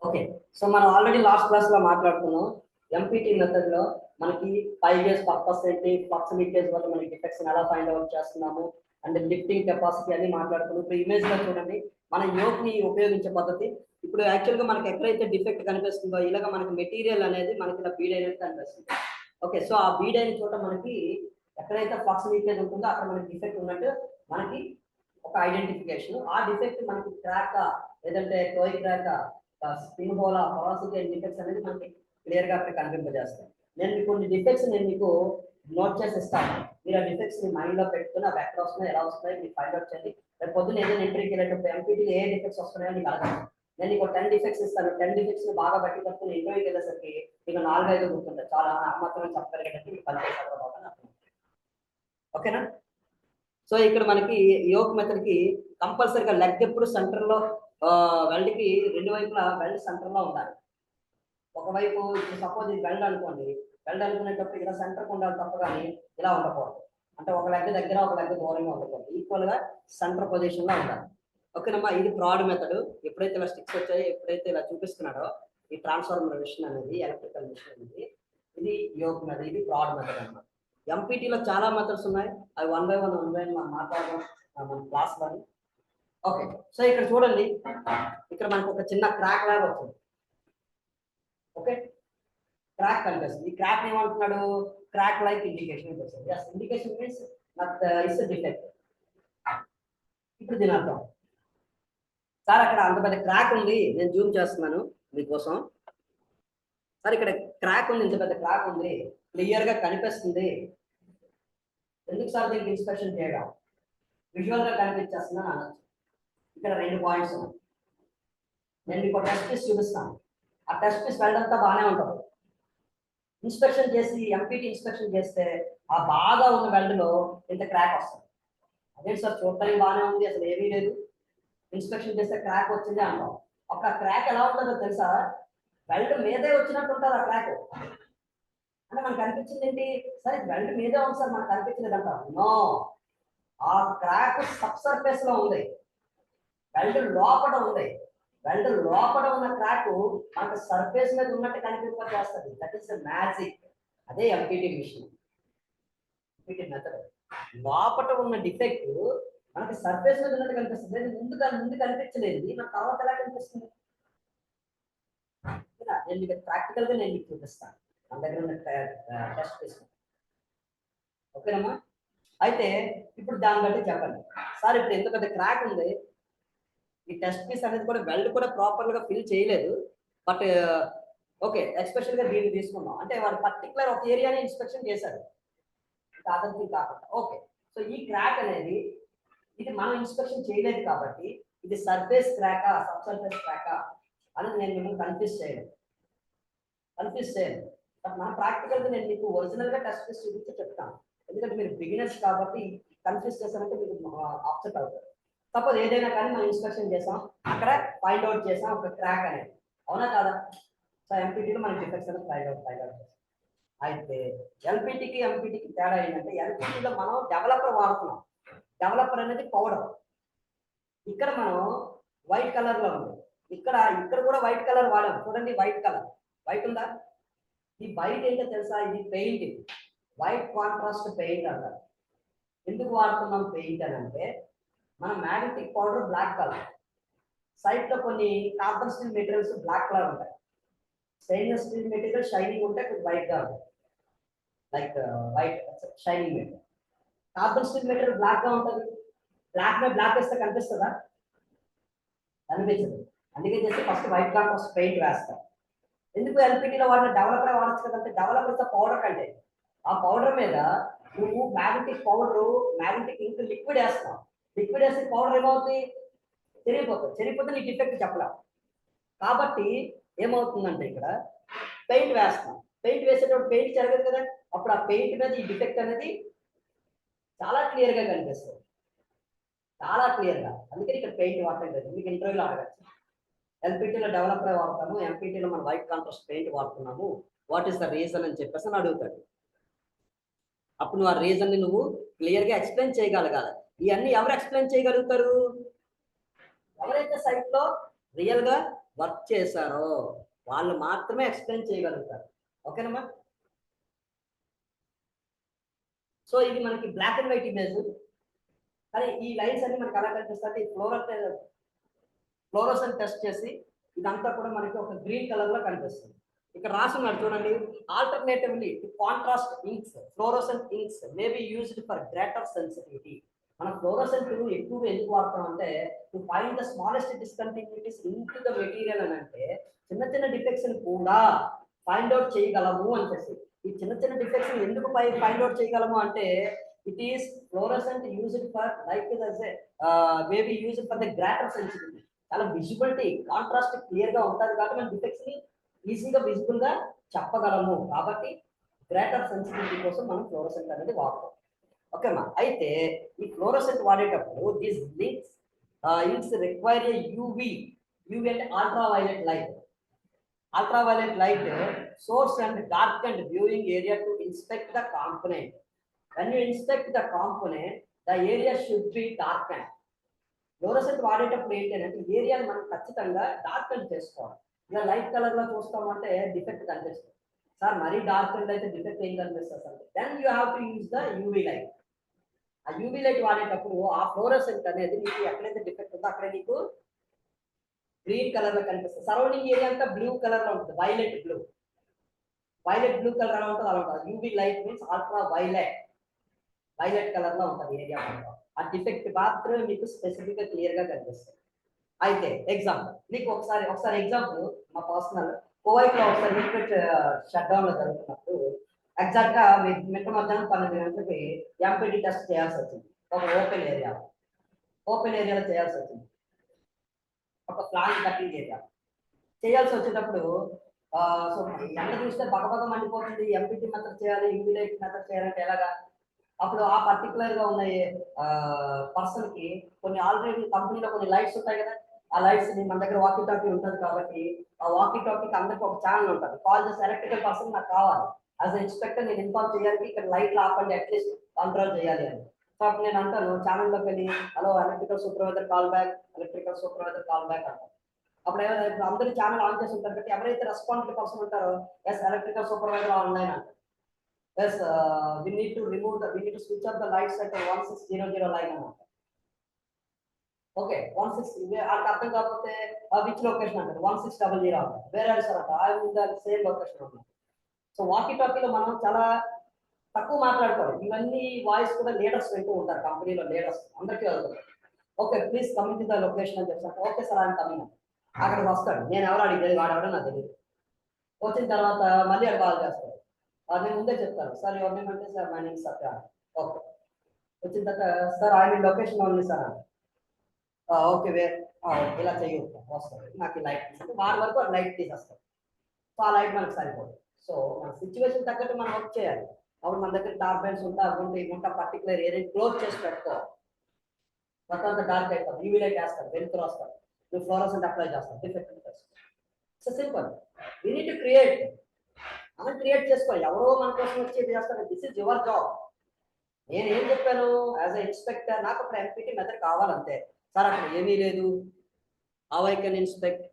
Okay. So మనం already last క్లాస్‌లో మాట్లాడుకున్నాం. ఎంపీటీ మెథడ్‌లో మనకి 5 ఇయర్స్ పర్పస్ ఏంటి, ఫ్లక్స్ లీకేజ్ వల్ల మనకి డిఫెక్ట్స్‌ని ఎలా ఫైండ్ అవుట్ చేస్తున్నాము, అండ్ లిఫ్టింగ్ కెపాసిటీ అన్ని మాట్లాడుకున్నాం. ఇప్పుడు ఇమేజ్‌లో చూడండి, మన యోక్‌ని ఉపయోగించే పద్ధతి. ఇప్పుడు యాక్చువల్‌గా మనకి ఎక్కడైతే డిఫెక్ట్ కనిపిస్తుందో ఇలాగ మనకి మెటీరియల్ అనేది మనకి ఇలా బీడ్ అయినట్టు కనిపిస్తుంది. ఓకే. సో ఆ బీడ్ అయిన చోట మనకి ఎక్కడైతే ఫ్లక్స్ లీకేజ్ ఉంటుందో అక్కడ మనకి డిఫెక్ట్ ఉన్నట్టు మనకి ఒక ఐడెంటిఫికేషన్. ఆ డిఫెక్ట్ మనకి క్రాకా లేదంటే toy క్రాకా, spin Hola, పొరాసిటీ and defects అనేది మనకి క్లియర్ గా అక్కడ కనిపింపజేస్తాయి. నేను మీకు కొన్ని డిఫెక్ట్స్ నేను మీకు నోట్ చేసి ఇస్తాను. మీరు ఆ డిఫెక్ట్స్ ని మైండ్ లో పెట్టుకుని అవి ఎక్కడ వస్తున్నాయి, ఎలా వస్తున్నాయి మీకు ఫైండ్ అవుట్ చేయండి. రేపు పొద్దున్న ఏదైనా ఎంట్రీకి వెళ్ళేటప్పుడు ఎంపీటీ ఏ డిఫెక్ట్స్ వస్తున్నాయో నీకు అడగండి. నేను నీకు 10 డిఫెక్ట్స్ ఇస్తాను. 10 డిఫెక్ట్స్ ని బాగా బట్టి పట్టుకుని ఇంటర్వ్యూకి వెళ్ళేసరికి మీకు 4-5 గుర్తుంటాయి. చాలా మాత్రమే చెప్పగలిగేటట్టు మీకు పనిచేస్తారు బాబా అని అర్థం. ఓకేనా? సో ఇక్కడ మనకి యోక్ మెథడ్ కి కంపల్సరీగా లెగ్ ఎప్పుడు సెంటర్ లో వెల్డ్ కి రెండు వైపులా వెల్డ్ సెంటర్ లో ఉండాలి. ఒకవైపు ఇప్పుడు సపోజ్ ఇది వెల్డ్ అనుకోండి, వెల్డ్ అనుకునేటప్పుడు ఇలా సెంటర్ ఉండాలి తప్ప కానీ ఇలా ఉండకూడదు. అంటే ఒక లెగ్ దగ్గర ఒక లెగ్ దూరంగా ఉండకూడదు. ఈక్వల్ గా సెంటర్ పొజిషన్ లో ఉండాలి. ఓకేనమ్మా, ఇది ప్రాడ్ మెథడ్. ఎప్పుడైతే ఇలా స్టిక్స్ వచ్చాయో, ఎప్పుడైతే ఇలా చూపిస్తున్నాడో ఈ ట్రాన్స్ఫార్మర్ మిషన్ అనేది, ఎలక్ట్రికల్ మిషన్ అనేది, ఇది యోక్ మెథడ్, ఇది ప్రాడ్ మెథడ్ అన్నమాట. ఎంపీటీలో చాలా మెథడ్స్ ఉన్నాయి. అవి వన్ బై వన్ మనం మాట్లాడదాం మన క్లాస్ లో. ఓకే. సో ఇక్కడ చూడండి, ఇక్కడ మనకు ఒక చిన్న క్రాక్ లాగా వచ్చింది. ఓకే, క్రాక్ కనిపిస్తుంది. ఈ క్రాక్ ఏమంటున్నాడు? క్రాక్ లైక్ ఇండికేషన్ వస్తుంది. Yes, indication means not is defect. ఇప్పుడు దీని అర్థం, సార్ అక్కడ అంత పెద్ద క్రాక్ ఉంది, నేను జూమ్ చేస్తున్నాను మీకోసం. సార్ ఇక్కడ క్రాక్ ఉంది, ఇంత పెద్ద క్రాక్ ఉంది, క్లియర్ గా కనిపిస్తుంది. ఎందుకు సార్ దీనికి ఇన్స్పెక్షన్ చేయడం? విజువల్ గా కనిపించేస్తున్నాను అనొచ్చు. ఇక్కడ 2 పాయింట్స్ ఉన్నాయి. నేను మీకు టెస్ట్ పీస్ చూపిస్తాను. ఆ టెస్ట్ పీస్ వెళ్ళడంతా బాగానే ఉంటుంది. ఇన్స్పెక్షన్ చేసి ఎంపీటీ ఇన్స్పెక్షన్ చేస్తే ఆ బాగా ఉన్న వెల్డ్ లో ఇంత క్రాక్ వస్తుంది. అదే సార్ చూడటానికి బాగానే ఉంది, అసలు ఏమీ లేదు, ఇన్స్పెక్షన్ చేస్తే క్రాక్ వచ్చింది అంటాం. ఒక క్రాక్ ఎలా ఉంటుందో తెలుసా? వెల్డ్ మీదే వచ్చినట్టు ఉంటుంది ఆ క్రాక్. అంటే మనకు కనిపించింది ఏంటి? సరే వెల్డ్ మీదే ఉంది సార్, మనకు కనిపించలేదు అంటాం. నో, ఆ క్రాక్ సబ్ సర్ఫేస్ లో ఉంది, వెల్డ్ లోపల ఉంది. వెల్డ్ లోపల ఉన్న క్రాక్ మనకు సర్ఫేస్ మీద ఉన్నట్టు కనిపింపజేస్తుంది. That is magic. అదే ఎంపీటీ మిషన్, ఎంపీటీ మెథడ్. లోపల ఉన్న డిఫెక్ట్ మనకి సర్ఫేస్ మీద ఉన్నట్టు కనిపిస్తుంది. ముందు కనిపించలేదు, మన తర్వాత ఎలా కనిపిస్తుంది? నేను మీకు ప్రాక్టికల్ గా నేను మీకు చూపిస్తాను. మన దగ్గర ఉన్న టెస్ట్ తీసుకుంటాను. ఓకేనమ్మా? అయితే ఇప్పుడు దాన్ని బట్టి చెప్పండి. సార్ ఇప్పుడు ఎంత పెద్ద క్రాక్ ఉంది, ఈ టెస్ట్ పీస్ అనేది కూడా వెల్డ్ కూడా ప్రాపర్ గా ఫిల్ చేయలేదు. బట్ ఓకే, ఎస్పెషల్ గా దీన్ని తీసుకున్నాం అంటే వాడు పర్టికులర్ ఒక ఏరియాని ఇన్స్పెక్షన్ చేశాడు, అదంతా కాకుండా. ఓకే, సో ఈ క్రాక్ అనేది ఇది మనం ఇన్స్పెక్షన్ చేయలేదు కాబట్టి ఇది సర్ఫేస్ క్రాకా సబ్ సర్ఫేస్ క్రాకా అనేది నేను మిమ్మల్ని కన్ఫ్యూజ్ చేయలేదు. బట్ మన ప్రాక్టికల్ గా నేను మీకు ఒరిజినల్ గా టెస్ట్ పీస్ చూపించి చెప్తాను. ఎందుకంటే మీరు బిగినర్స్ కాబట్టి కన్ఫ్యూజ్ చేశారంటే మీకు అప్సెట్ అవుతారు. సపోజ్ ఏదైనా కానీ మనం ఇన్స్పెక్షన్ చేసాం, అక్కడ ఫైండ్ అవుట్ చేసాం ఒక క్రాక్ అనేది, అవునా కాదా? సో ఎంపీటీలో మనం డిఫెక్ట్స్ అనేది ఫైండ్ అవుట్ చేసాం. అయితే ఎంపీటీకి తేడా ఏంటంటే, ఎంపీటీలో మనం డెవలపర్ వాడుతున్నాం. డెవలపర్ అనేది పౌడర్. ఇక్కడ మనం వైట్ కలర్ లో ఉంది, ఇక్కడ కూడా వైట్ కలర్ వాడాం. చూడండి, వైట్ కలర్, వైట్ ఉందా? ఈ వైట్ ఏంటో తెలుసా? ఇది పెయింట్, వైట్ కాంట్రాస్ట్ పెయింట్ అంటారు. ఎందుకు వాడుతున్నాం పెయింట్ అని అంటే, మన magnetic powder black colour, side లో కొన్ని carbon steel materials black colour ఉంటాయి, స్టెయిన్లెస్ స్టీల్ మెటీరియల్ షైనింగ్ ఉంటాయి, కొంచెం వైట్ గా ఉంటాయి, like white shining material. Carbon steel material black గా ఉంటుంది. బ్లాక్ మీద బ్లాక్ వేస్తే కనిపిస్తుందా? కనిపించదు. అందుకే చేసి ఫస్ట్ వైట్ కాంట్రాస్ట్ పెయింట్ వేస్తారు. ఎందుకు ఎల్పిటీలో వాడిన డెవలపర్ వాడచ్చు కదంటే, డెవలపర్ పౌడర్ కంటే ఆ పౌడర్ మీద నువ్వు మ్యాగ్నెటిక్ ఇంక్ లిక్విడ్ వేస్తావు. లిక్విడ్ వేస్తే పౌడర్ ఏమవుతుంది? చెరిగిపోతే నీకు డిఫెక్ట్ చెప్పలేం. కాబట్టి ఏమవుతుందంటే ఇక్కడ పెయింట్ వేస్తాం. పెయింట్ వేసేటప్పుడు పెయింట్ జరగదు కదా, అప్పుడు ఆ పెయింట్ మీద ఈ డిఫెక్ట్ అనేది చాలా క్లియర్ గా కనిపిస్తుంది, చాలా క్లియర్ గా. అందుకని ఇక్కడ పెయింట్ వాడటం లేదు. మీకు ఇంటర్వ్యూలో అడగచ్చు, ఎల్పిటీలో డెవలపర్ వాడతాము, ఎంపీటీలో మనం వైట్ కాంట్రాస్ట్ పెయింట్ వాడుతున్నాము, వాట్ ఈస్ ద రీజన్ అని చెప్పేసి అని అడుగుతాడు. అప్పుడు నువ్వు ఆ రీజన్ ని నువ్వు క్లియర్ గా ఎక్స్ప్లెయిన్ చేయగలగాలి. ఇవన్నీ ఎవరు ఎక్స్ప్లెయిన్ చేయగలుగుతారు? ఎవరైతే సైట్ లో రియల్ గా వర్క్ చేశారో వాళ్ళు మాత్రమే ఎక్స్ప్లెయిన్ చేయగలుగుతారు. ఓకేనమ్మా? సో ఇది మనకి బ్లాక్ అండ్ వైట్ ఇమేజ్, కానీ ఈ లైన్స్ అన్ని మనకి ఎలా కనిపిస్తాయి? ఫ్లోరోసెంట్ టెస్ట్ చేసి ఇదంతా కూడా మనకి ఒక గ్రీన్ కలర్ లో కనిపిస్తుంది. ఇక్కడ రాసున్నాడు చూడండి, alternatively to contrast inks fluorescent inks may be used for greater sensitivity. మనం ఫ్లోరోసెంట్ ఎక్కువగా ఎందుకు వాడతాం అంటే to find the smallest discontinuities in to the material అని అంటే చిన్న చిన్న డిఫెక్ట్స్ కూడా ఫైండ్ అవుట్ చేయగలము అని చెప్పి. ఈ చిన్న చిన్న డిఫెక్ట్స్ ఎందుకు ఫైండ్ అవుట్ చేయగలము అంటే it is fluorescent used for like maybe used for the greater sensitivity. చాలా విజిబిలిటీ కాంట్రాస్ట్ క్లియర్ గా ఉంటుంది కాబట్టి మనం డిఫెక్ట్స్ ని ఈజీగా విజిబుల్ గా చెప్పగలము. కాబట్టి గ్రేటర్ సెన్సిటివిటీ కోసం మనం ఫ్లోరోసెంట్ అనేది వాడతాం. ఓకేమా? అయితే ఈ ఫ్లోరోసెంట్ వాడేటప్పుడు these inks require a UV అంటే ultraviolet light. Ultraviolet light source and darkened viewing area to inspect the component. When you inspect the component, the area should be darkened. Fluorescent వాడేటప్పుడు ఏంటంటే ఏరియాని మనం ఖచ్చితంగా డార్కెన్ చేసుకోవాలి. ఇలా light colour లో చూస్తామంటే డిఫెక్ట్ కనిపిస్తుంది. సార్ మరీ డార్కెన్ అయితే డిఫెక్ట్ ఏం కనిపిస్తుంది sir? Then you have to use the UV light. ఆ యూవీ లైట్ వాడేటప్పుడు ఆ ఫ్లోరోసెంట్ అనేది నీకు ఎక్కడైతే డిఫెక్ట్ ఉందో అక్కడ నీకు గ్రీన్ కలర్ లో కనిపిస్తుంది. సరౌండింగ్ ఏరియా అంతా బ్లూ కలర్ లో ఉంటుంది, వైలెట్ బ్లూ కలర్ ఎలా ఉంటుంది అలా ఉంటుంది. UV light means ultra violet colour లో ఉంటుంది ఏరియా. ఆ డిఫెక్ట్ మాత్రమే మీకు స్పెసిఫిక్ గా క్లియర్ గా కనిపిస్తుంది. అయితే ఎగ్జాంపుల్ నీకు ఒకసారి ఎగ్జాంపుల్ మా పర్సనల్ కోవైట్ లో ఒకసారి యూనిట్ షట్ డౌన్ లో జరుగుతున్నప్పుడు ఎగ్జాక్ట్ గా మిట్ట మధ్యాహ్నం 12 గంటలకి ఎంపీటీ టెస్ట్ చేయాల్సి వచ్చింది. ఒక ఓపెన్ ఏరియాలో చేయాల్సి వచ్చింది. ఒక ప్లాంట్ కటింగ్ ఏరియా చేయాల్సి వచ్చేటప్పుడు సో ఎండ చూస్తే బగబగ మండిపోతుంది. ఎంపీటీ మెథడ్ చేయాలి, యూవీ లైట్ మెథడ్ చేయాలంటే ఎలాగా? అప్పుడు ఆ పర్టికులర్ గా ఉన్న పర్సన్ కి కొన్ని ఆల్రెడీ కంపెనీలో కొన్ని లైట్స్ ఉంటాయి కదా, ఆ లైట్స్ ని మన దగ్గర వాకీ టాకీ ఉంటుంది కాబట్టి ఆ వాకీ టాకీకి అందరికి ఒక ఛానల్ ఉంటుంది. కాల్ చేసి ఎలక్ట్రికల్ పర్సన్ నాకు కావాలి, యాజ్ ఎ ఇన్స్పెక్టర్ నేను ఇన్ఫార్మ్ చేయాలి, ఇక్కడ లైట్లు ఆపండి అట్లీస్ట్ కంట్రోల్ చేయాలి అని. సో అప్పుడు నేను అంటాను ఛానల్లోకి వెళ్ళి hello electrical supervisor call back అంటాను. అప్పుడు ఇప్పుడు అందరూ ఛానల్ ఆన్ చేసి ఉంటారు కాబట్టి ఎవరైతే రెస్పాన్సిబుల్ పర్సన్ ఉంటారో ఎస్ ఎలక్ట్రికల్ సూపర్వైజర్ ఆన్లైన్ అంటారు. Yes, we need to switch off the lights at 1600 line అన్నమాట. ఓకే 16 అర్థం కాకపోతే విచ్ లొకేషన్ అంటారు 1600 అంటారు. వేరే సార్ అంట I will the same location అన్నమాట. సో వాకీ టాకీలో మనం చాలా తక్కువ మాట్లాడుకోవాలి. ఇవన్నీ వాయిస్ కూడా లీడర్స్ వింటూ ఉంటారు, కంపెనీలో లీడర్స్ అందరికీ వెళ్తారు. Okay please coming to the location అని చెప్తాను. ఓకే సార్ ఆయన కమింగ్. అక్కడికి వస్తాడు, నేను ఎవరు అడిగేది వాడేవాడో నాకు తెలియదు. వచ్చిన తర్వాత మళ్ళీ అక్కడ కాల్ చేస్తాడు, నేను ముందే చెప్తాను సార్ యువర్ నేమ్ అంటే sir my name Satya. Okay వచ్చిన తర్వాత సార్ ఆయన లొకేషన్ ఉంది సార్ అంటే ఓకే ఇలా చేయొచ్చు వస్తుంది నాకు లైట్ వారి వరకు లైట్ తీసేస్తాం. సో ఆ లైట్ మనకు సరిపోదు. సో మన సిచ్యువేషన్ తగ్గట్టు మనం వర్క్ చేయాలి. అప్పుడు మన దగ్గర టార్బైన్స్ ఉంటా పర్టికులర్ ఏరియా క్లోజ్ చేసి పెట్టుకోవాలి. మొత్తం అంతా డార్క్ అయిపోతుంది, యూవీ లైట్ వేస్తారు, వెలుతురు వస్తారు, నువ్వు ఫ్లోరోసెంట్ అప్లై చేస్తాం defect. So simple we need to create. మనం క్రియేట్ చేసుకోవాలి, ఎవరో మన కోసం వచ్చేది చేస్తారు. This is your job. నేను ఏం చెప్పాను యాజ్ ఎ ఇన్స్పెక్టర్, నాకు అప్పుడు ఎంపీటీ మెథడ్ కావాలంతే. సార్ అక్కడ ఏమీ లేదు, హౌ ఐ కెన్ ఇన్స్పెక్ట్